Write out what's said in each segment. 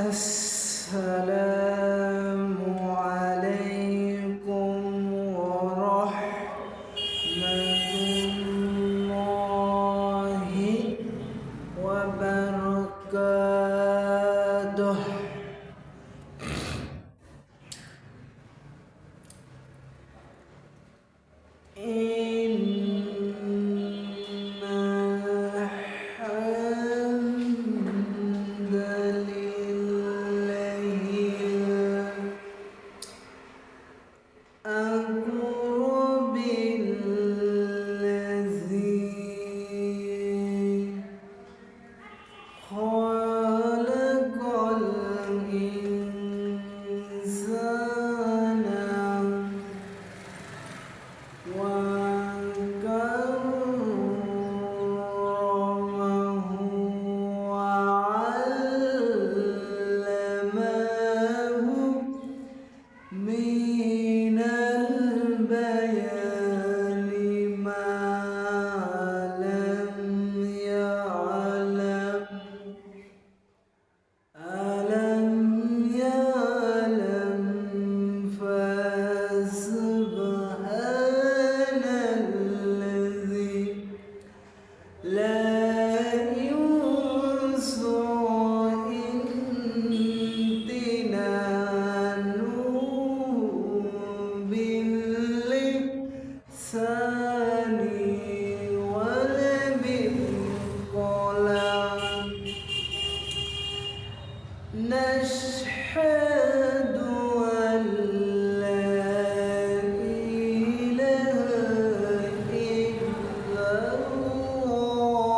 السلام عليكم ورحمة الله وبركاته. نشهد أن لا إله إلا الله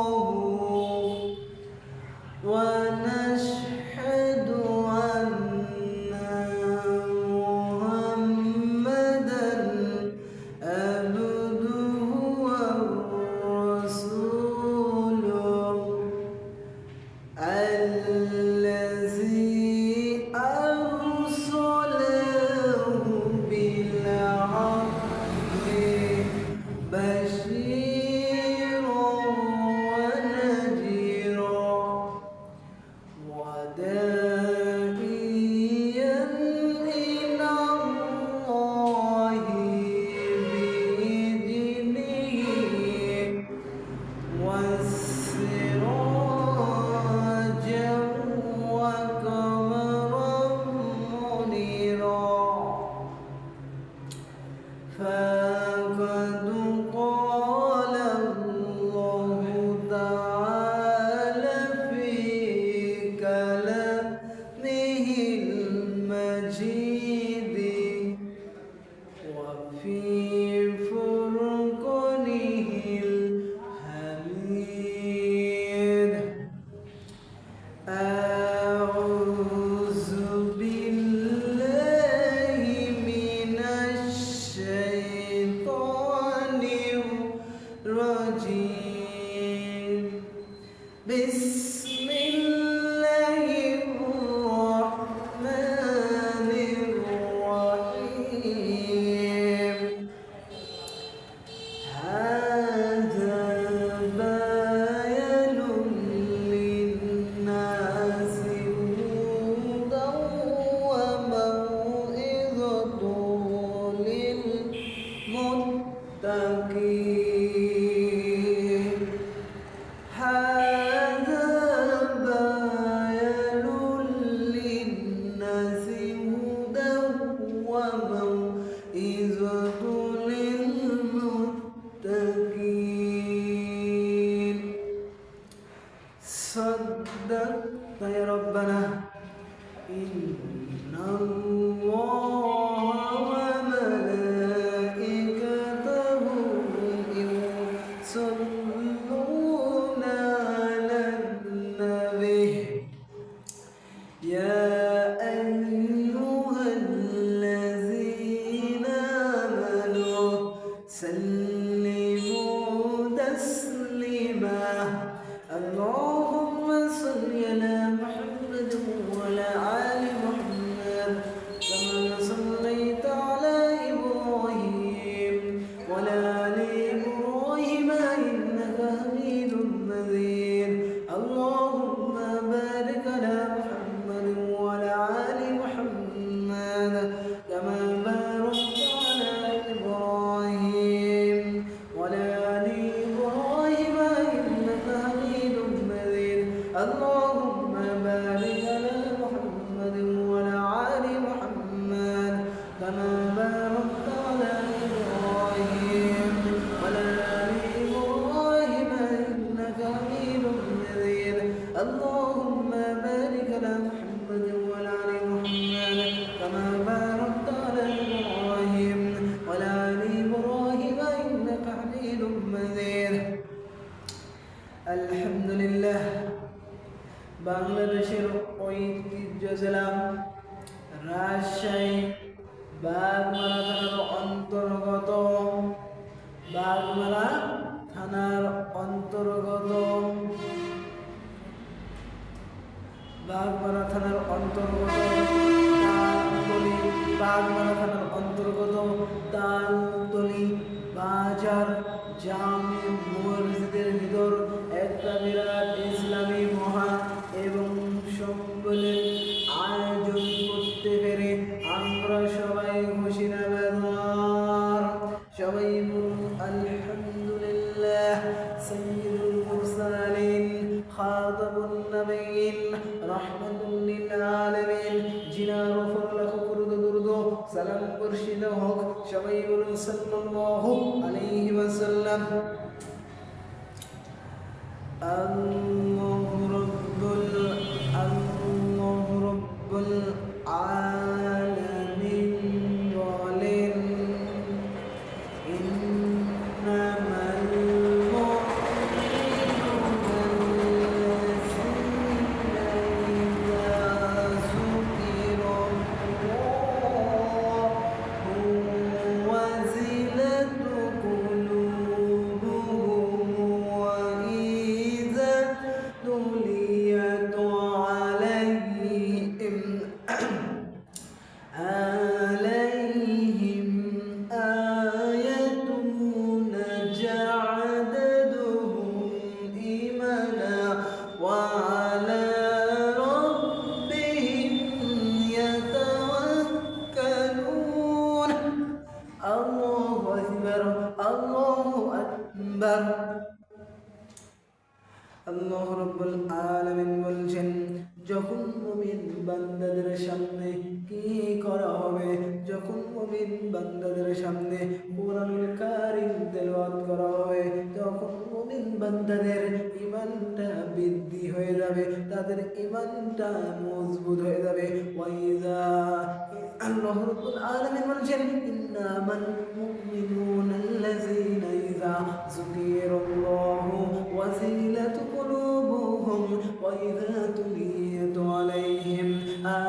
ونشهد أن محمدًا عبده ورسوله الذي أرسله بالحق بشيرا ونذيرا وداعيا إلى الله بإذنه والسراجا وقمرا منيرا فقد قال الله تعالى في كلامه المجيد وفي فرقانه الحميد أعوذ بالله من الشيطان الرجيم بسم الله الرحمن الرحيم هذا بيان للناس هدى وموعظة للمتقين هذا بيان للناس هدى وموعظة للمتقين صدقت يا ربنا إن الله وملائكته বাগমারা থানার অন্তর্গত বাগমারা থানার অন্তর্গত বাগমারা থানার অন্তর্গত তালতলি বাগমারা থানার অন্তর্গত তালতলি বাজার জামে মসজিদের ভিতর একটা বিরাট ইসলামী মহা এবং সম্মেলনের আয়োজন করতে পেরে আমরা সবাই খুশি না বেজার? সবাই বলুন আলহামদুলিল্লাহ। সাইয়্যিদুল মুরসালিন খাতাবুন নবিয়্যিন রাহমাতুল লিল আলামিন জিনার উপর লাখো দরুদ সালাম বর্ষিত হোক। সবাই বলুন সাল্লাল্লাহু আলাইহি ওয়াসাল্লাম। আল্লাহু রাব্বুল আলামিন বলেন ইন্নামাল মুমিনুনা আল্লাযীনা ইযা যুকিরাল্লাহু ওয়াজিলাত قلوبهم وإذا تليت عليهم آياتنا زادتهم إيمانا وعلى ربهم يتوكلون الله أكبر الله أكبر আল্লাহ রাব্বুল আলামিন বলছেন যখন মুমিন বান্দাদের সামনে কি করা হবে, যখন মুমিন বান্দাদের সামনে কোরআনুল কারীম তেলাওয়াত করা হবে, তখন মুমিন বান্দাদের ঈমানটা বৃদ্ধি হয়ে যাবে, তাদের ঈমানটা মজবুত হয়ে যাবে। ওয়াইজা আল্লাহ রাব্বুল আলামিন বলছেন ইন্নামাল মুমিনুনা আল্লাযীনা ইযা যুকিরাল্লাহু ওয়াজিলাত قلوبهم وإذا تليت عليهم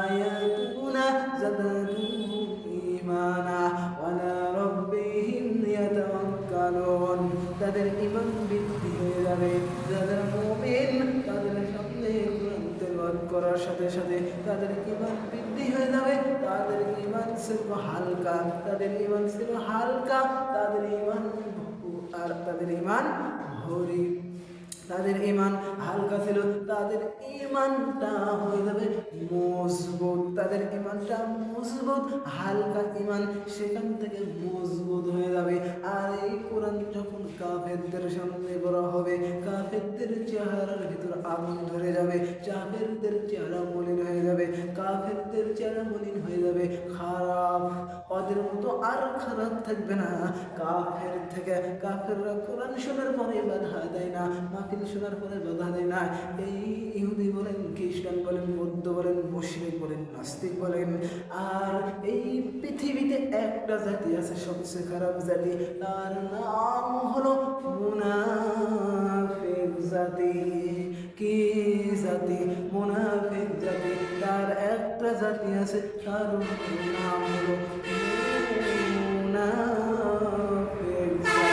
آياتنا زادتهم إيمانا وعلى ربهم يتوكلون তাদের ঈমান বৃদ্ধি হয়ে যাবে। যাদের মুমিন তাদের সামনে কোরআন তেলাওয়াত করার সাথে সাথে তাদের ঈমান বৃদ্ধি হয়ে যাবে। তাদের ঈমান ছিল হালকা, তাদের ঈমান ছিল হালকা, তাদের ঈমান ভরি, তাদের ঈমান হালকা ছিল, তাদের ঈমানটা হয়ে যাবে মজবুত, তাদের ঈমানটা মজবুত, হালকা ঈমান সেখান থেকে মজবুত হয়ে যাবে। আর এই কোরআন যখন কাফেরদের সামনে করা হবে, কাফেরদের চেহারার ভিতর আগুন ধরে যাবে, কাফেরদের চেহারা মলিন হয়ে যাবে, কাফেরদের চেহারা মলিন হয়ে যাবে, খারাপ, ওদের মতো আর খারাপ থাকবে না। কাফের থেকে কাফেররা কোরআন শোনার পরে বাধা দেয় না, মাহফিল শোনার পরে বাধা দেয় না। এই ইহুদি বলেন, খ্রিস্টান বলেন, বৌদ্ধ বলেন, মুশরিক বলেন, নাস্তিক বলেন, আর এই পৃথিবীতে একটা জাতি আছে সবচেয়ে খারাপ জাতি, তার নাম হলো মুনাফিক জাতি। কি জাতি? মুনাফিক জাতি। তার একটা জাতি আছে, তার নাম হলো মুনাফিক জাতি।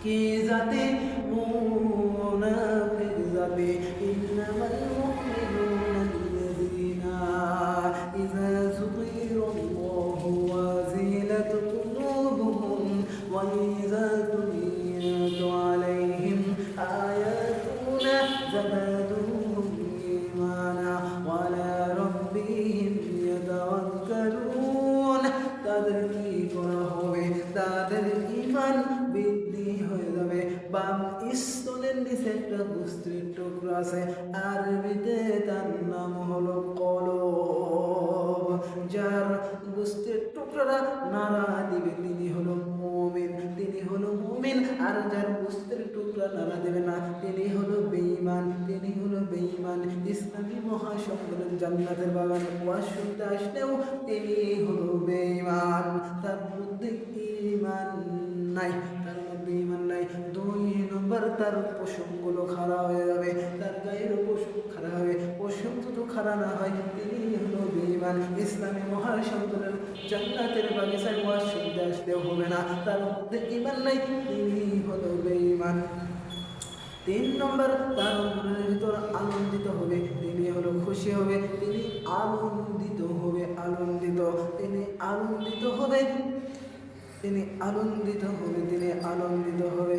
কি জাতি? মুনাফিক জাতি। ইন্নামাল মুমিনুনা আল্লাযীনা ইযা যুকিরাল্লাহু ওয়াজিলাত কুলুবুহুম ওয়া ইযা তুলিয়াত আলাইহিম আয়াতুনা যাদাতুহুম ঈমানা ওয়া আলা রাব্বিহিম ইয়াতাওয়াক্কালুন। তাদের কি করা হবে? তাদের ঈমান বৃদ্ধি হয়ে যাবে। বাম স্তনের নিচে একটা বস্তুর টুকরা আছে, আরবিতে তার নাম হলো কলব। যার বস্তুর টুকরাটা নাড়া দিবে তিনি হলো মুমিন, তিনি হলো মুমিন। আর যার বস্তুর টুকরা নাড়া দেবে না তিনি হলো বেঈমান, তিনি হলো বেঈমান। ইসলামী মহাসম্মেলন জান্নাতের বাগান ওয়াজ শুনতে আসলেও তিনি হলো বেঈমান, তার মধ্যে ঈমান নাই, তার মধ্যে ঈমান নাই। 2 নম্বর নম্বর তার পশমগুলো খাড়া হয়ে যাবে, তার গায়ের পশম খাড়া হবে। পশম যদি খাড়া না হয় তিনি হলো বেঈমান। ইসলামী মহাসম্পদের জান্নাতের বাগিচায় মসজিদে আসতেও হবে না, তার মধ্যে ঈমান নাই, তিনি হলো বেঈমান। 3 নম্বর তার মনের ভিতর আনন্দিত হবে, তিনি হলো খুশি হবে, তিনি আনন্দিত হবে, আনন্দিত, তিনি আনন্দিত হবে, তিনি আনন্দিত হবে, তিনি আনন্দিত হবে।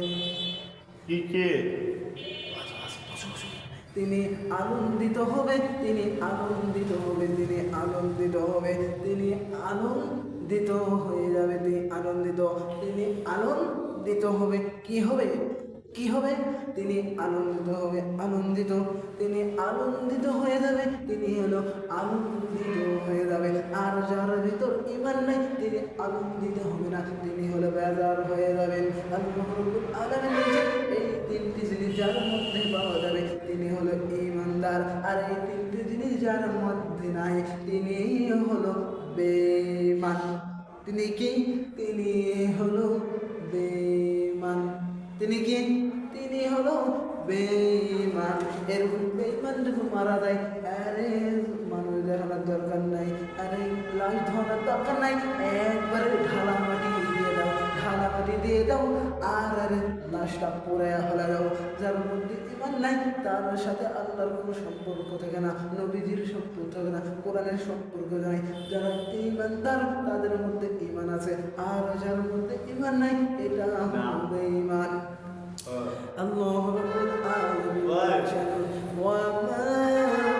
তিনি আনন্দিত হবে, তিনি আনন্দিত হবে, তিনি আনন্দিত হবে, তিনি আনন্দিত হয়ে যাবে, তিনি আনন্দিত, তিনি আনন্দিত হবে। কি হবে? কি হবে? তিনি আনন্দিত হবে, আনন্দিত, তিনি আনন্দিত হয়ে যাবে, তিনি হলো আনন্দিত হয়ে যাবে। আর যার ভিতর ঈমান নাই তিনি আনন্দিত হবে না, তিনি হলো বেজার হয়ে যাবেন। আল্লাহ রাব্বুল আলামিন বলেন এই 3টি জিনিস যার মধ্যে পাওয়া যাবে তিনি হলো ঈমানদার। আর এই 3টি জিনিস যার মধ্যে নাই তিনি হলো বেঈমান। তিনি কি? তিনি হলো বেঈমান। তিনি কি? তিনি হলো বেঈমান। এরকম বেঈমান যখন মারা যায়, আরে মানুষ দেখানোর দরকার নাই, আরে লাশ ধরানোর দরকার নাই, একবারে ঢালা মাটি দিয়ে দাও, ঢালা মাটি দিয়ে দাও, আর আরে লাশটা পোড়ায়া ফেলা দাও। যার মধ্যে ঈমান নাই তার সাথে আল্লাহর কোনো সম্পর্ক থাকে না, নবীজির সম্পর্ক থাকে না, কোরআনের সম্পর্ক নাই। যারা ঈমানদার তাদের মধ্যে ঈমান আছে, আর যার মধ্যে ঈমান নাই এটা হলো বেঈমান। আল্লাহ রাব্বুল আলামিন বলেছেন ওয়া মা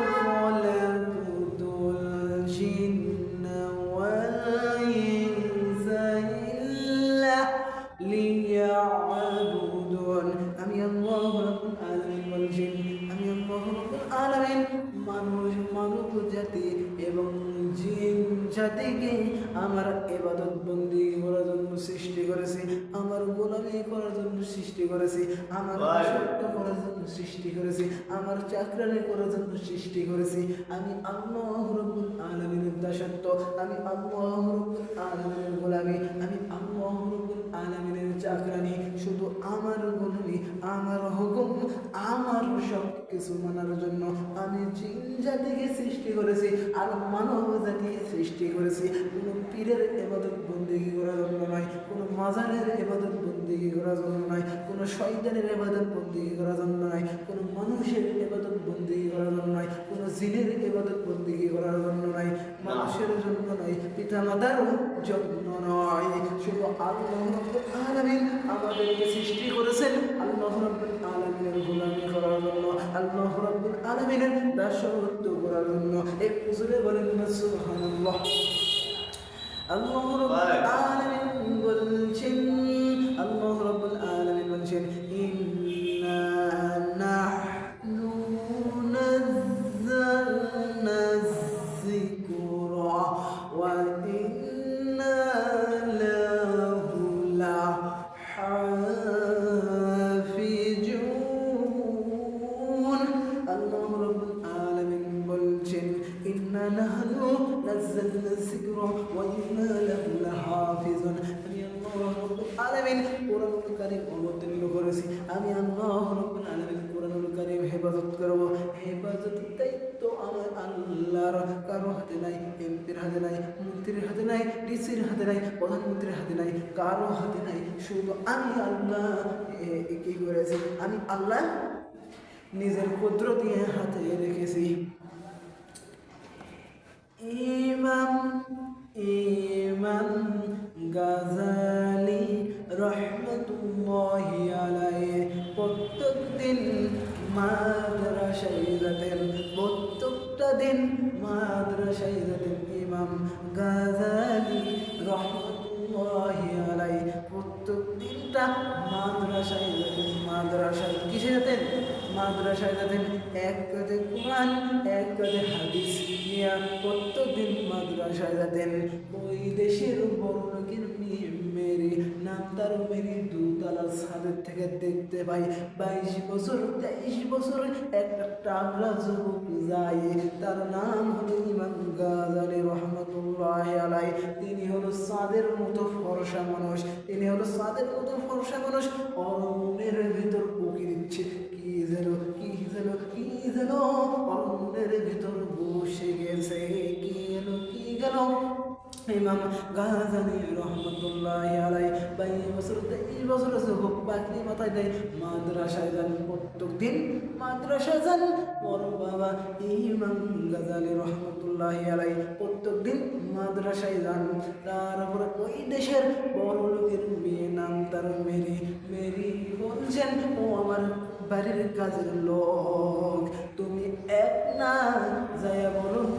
খালাকতুল জিন্না ওয়াল ইনসা ইল্লা লিয়াবুদুন। আমি আল্লাহ রাব্বুল আলামিন বলছেন, আমি আল্লাহ রাব্বুল আলামিন মানব জাতি এবং জিন জাতিকে আমার ইবাদত বন্দি করার জন্য সৃষ্টি করেছি, আমার গোলামি করার জন্য সৃষ্টি করেছি, আমার দাসত্ব করার জন্য সৃষ্টি করেছি, আমার চাকরানি করার জন্য সৃষ্টি করেছি। আমি আল্লাহ রাব্বুল আলামিনের দাসত্ব, আমি আল্লাহ রাব্বুল আলামিনের গোলামি, আমি আল্লাহ রাব্বুল আলামিনের চাকরানি। শুধু আমার গোলামি, আমার হুকুম, আমার সব কিছু মানার জন্য আমি জিন জাতিকে সৃষ্টি করেছি আর মানব জাতিকে সৃষ্টি করেছি। কোনো পীরের ইবাদত বন্দেগি করার জন্য নয়, কোনো মাজারের ইবাদত বন্দেগি করার জন্য নয়, কোনো শয়তানের ইবাদত বন্দেগি করার জন্য নয়, কোনো মানুষের ইবাদত বন্দেগি করার জন্য নয়, কোনো জিনের ইবাদত বন্দেগি করার জন্য নয়, মানুষের জন্য নয়, পিতামাতার জন্য নয়, শুধু আল্লাহ রাব্বুল আলামিন আমাদেরকে সৃষ্টি করেছেন আল্লাহ রাব্বুল আলামিনের গোলামি করার জন্য, আল্লাহ রাব্বুল আলামিনের দাসত্ব করার জন্য। একটু জোরে বলেন না সুবহানাল্লাহ। আল্লাহ রাব্বুল আলামিন বলছেন, আল্লাহ রাব্বুল আলামিন বলছেন ইন্না নাহনু নাযালনা যিকরা ওয়া ইন্না লাহু লাহাফিজুন। আল্লাহ রাব্বুল আলামিন বলছেন ইন্না নাহনু নাযালনা যিকরা ওয়া ইন্না লাহু লাহাফিজুন। আমি আল্লাহ রাব্বুল আলামিন কোরআনুল কারীম অবতীর্ণ করেছি, আমি আল্লাহ রাব্বুল আলামিন কোরআনুল কারীম হেফাজত করব। হেফাজতের দায়িত্ব আমার আল্লাহর, কারো হাতে নাই, এমপির হাতে নাই, মন্ত্রীর হাতে নাই, ডিসির হাতে নাই, প্রধানমন্ত্রীর হাতে নাই, কারো হাতে নাই, শুধু আমি আল্লাহ কি করেছি, আমি আল্লাহ নিজের কুদরত দিয়ে হাতে রেখেছি। ইমাম গাযালি রাহমাতুল্লাহি আলাইহি প্রত্যেক দিন মাদ্রাসায় যেতেন, প্রত্যেকটা দিন মাদ্রাসায় যেতেন। ইমাম গাযালি রাহমাতুল্লাহি আলাইহি প্রত্যেক দিনটা মাদ্রাসায় যেতেন। মাদ্রাসায় কিসে যেতেন? মাদ্রাসায় যেতেন। এক কাঁধে কোরআন, এক কাঁধে হাদিস নিয়ে প্রত্যেকদিন মাদ্রাসায় যেতেন। ওই দেশের বড় লোকের মেয়ে মেরি নাম তার মেরি 2 তলা ছাদ বাচ্চাদের থেকে দেখতে পাই 22 বছর 23 বছর একটা টাবরা যুবক যায়, তার নাম হলো ইমাম গাজালি রহমতুল্লাহ আলাই। তিনি হলো সাদের মতো ফর্সা মানুষ, তিনি হলো সাদের মতো ফর্সা মানুষ। অরণ্যের ভিতর উকি দিচ্ছে, কি যেন অরণ্যের ভিতর বসে গেছে, কি গেল ইমাম গাজালি রহমতুল্লাহ আলাই 22 বছর 23 বছর যুবক পাখি মাথায় দেয়, মাদ্রাসায় যান, প্রত্যেক দিন মাদ্রাসায় যান। ওর বাবা ইমাম গাজালি রহমতুল্লাহ আলাই প্রত্যেক দিন মাদ্রাসায় যান। তারপরে ওই দেশের বড় লোকের মেয়ে, নাম তার মেরি। মেরি বলছেন ও আমার বাড়ির কাজের লোক,